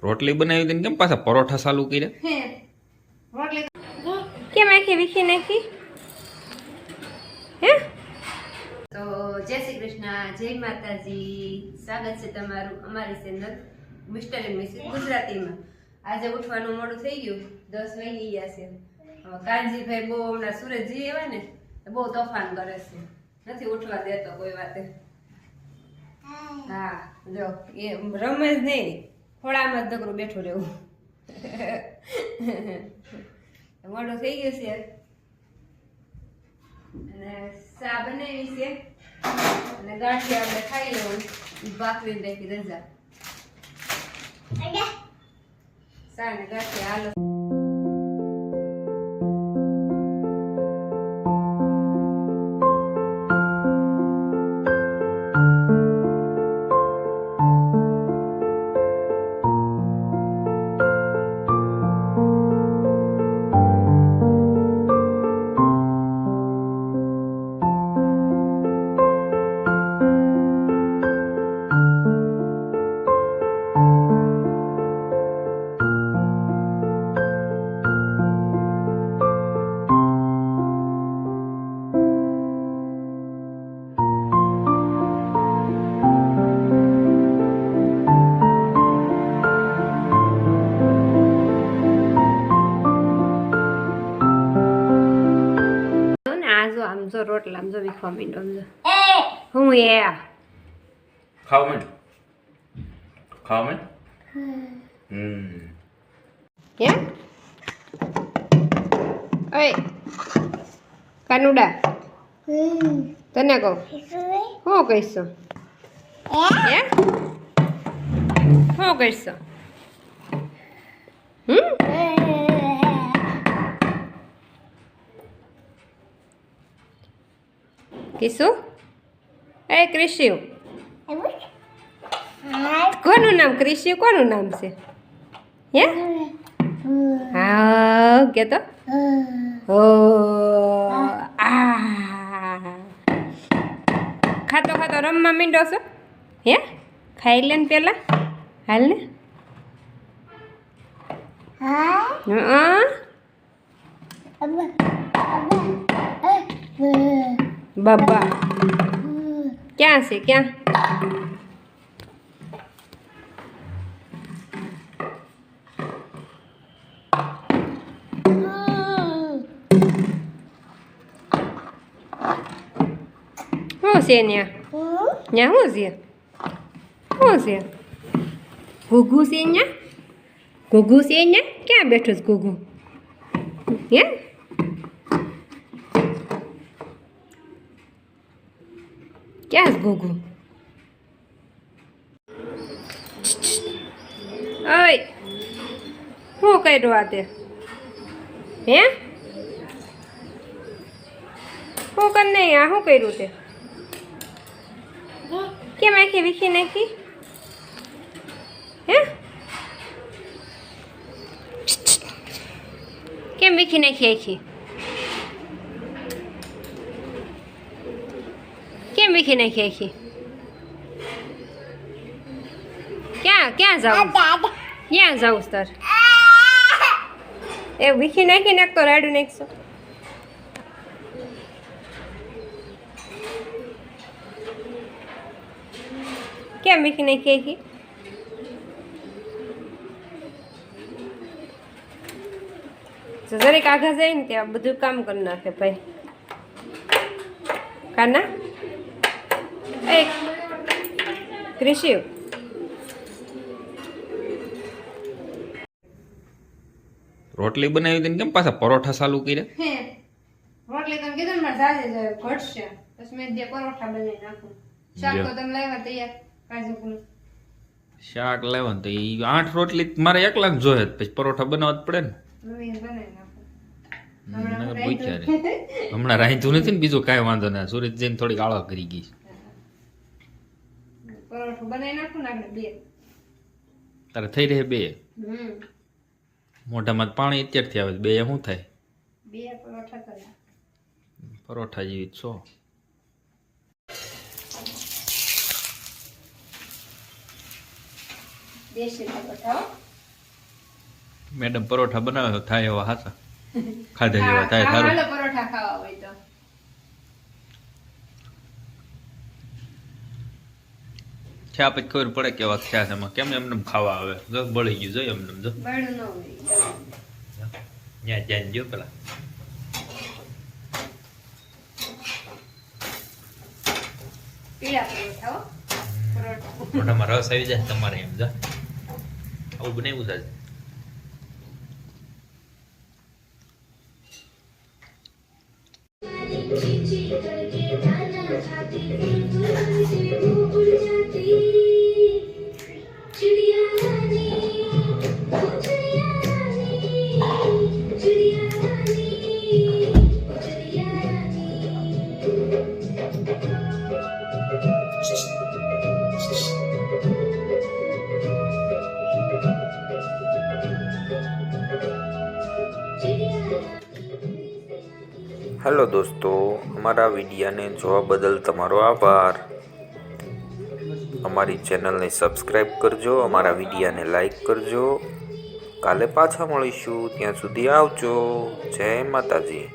રોટલી બનાવી હતી ને કેમ પાછા પરોઠા ચાલુ કર્યા? હે રોટલી કેમ આખી વીખી નાખી? હે તો જય શ્રી કૃષ્ણ, જય માતાજી. સ્વાગત છે તમારું અમારી ચેનલ મિસ્ટર એન્ડ મિસિસ ગુજરાતીમાં. આજે ઉઠવાનું મોડું થઈ ગયું, 10 વાગી ગયા છે. કાનજીભાઈ બહુ હમણાં સુરતજી એવા ને બહુ તોફાન કરે છે, નથી ઉઠવા દેતો કોઈ વાતે. હા જો એ રમે જ નહીં, ખોળામાં જ દગરું બેઠું રહેવું. મોડું થઈ ગયું છે અને ચા બનાવી છે અને ગાંઠિયા આપણે ખાઈ લેવું. ભાખરી રાખી રજા ચા ને ગાંઠિયા હાલો. આમ જો રોટલા આમ જો વીખવા માંડો આમ જો હું એ ખાવ મેં હે ઓય કાનુડા તને કહું શું કહીશો? હે શું કહીશો? કીશું એ ક્રિશિવ કોનું નામ? ક્રિશિવ કોનું નામ છે? હે હા કે તો ઓ આ ખાતો ખાતો રમવા માંડો છો? હે ખાઈ લે ને પેલા હાલ ને. બાબા ક્યાં છે? ક્યાં? શું છે ન્યા? ન્યા શું છે? શું છે? ઘૂઘુ છે ન્યા? ઘૂઘુ છે ન્યા? ક્યાં બેઠું છે ઘૂઘુ? હે ક્યાં છે ઘૂઘુ? ઓય શું કર્યું આ તે? હે શું કર નહીં આ શું કર્યું તે? કેમ આખી વીખી નાખી? હે કેમ વીખી નાખી આખી? કેમ વીખી નાખી આખી? ક્યાં જાઉં? ક્યાં જાઉં તાર? એ વીખી નાખી નાખતો રાડું નાખશો. કેમ વીખી નાખી આખી? જરીક આગળ જાય ને ત્યાં બધું કામ કરી નાખે ભાઈ. કાના એ ક્રિશિવ રોટલી બનાવી હતી ને કેમ પાછા પરોઠા ચાલુ કર્યા? હે રોટલી તમે કીધું ને જાજે ઘટશે પછી મેં બે પરોઠા બનાવી નાખું. શાક તો તમે લાવ્યા તૈયાર કાજુનું શાક લાવ્યા ને તો એ 8 રોટલી મારે એકલા જ જોઈએ, પછી પરોઠા બનાવવા જ પડે ને. બનાવી નાખું. હમણાં રાંધ્યું નથી ને બીજું કાંઈ વાંધો ના. સુરત જઈને થોડીક આળા કરી ગઈ. પરોઠું બનાવી નાખું ને આપણે બે. તારે થઈ રહે બે? મોઢામાં પાણી અત્યારથી આવે બે શું થાય? બે પરોઠા કર્યા. પરોઠા જેવી છો. દેશી પરોઠા મેડમ પરોઠા બનાવે તો થાય એવા હાસા ખાધા જેવા થાય સારું. હાલો પરોઠા ખાવા હોય તો ચા પછી ખબર પડે કેવા થયા છે એમાં કેમ એમને ખાવા આવે જો બળી ગયું જો એમને જો બળું ન હોય ત્યાં જઈને જો પેલા પીળા પરોઠા હો પરોઠા મોઢામાં રસ આવી જાય તમારે એમ જા આવું બનાવ્યું છે આજે. હેલો દોસ્તો, અમારા વિડીયાને જોવા બદલ તમારો આભાર. અમારી ચેનલને સબસ્ક્રાઈબ કરજો, અમારા વિડીયાને લાઈક કરજો. કાલે પાછા મળીશું, ત્યાં સુધી આવજો. જય માતાજી.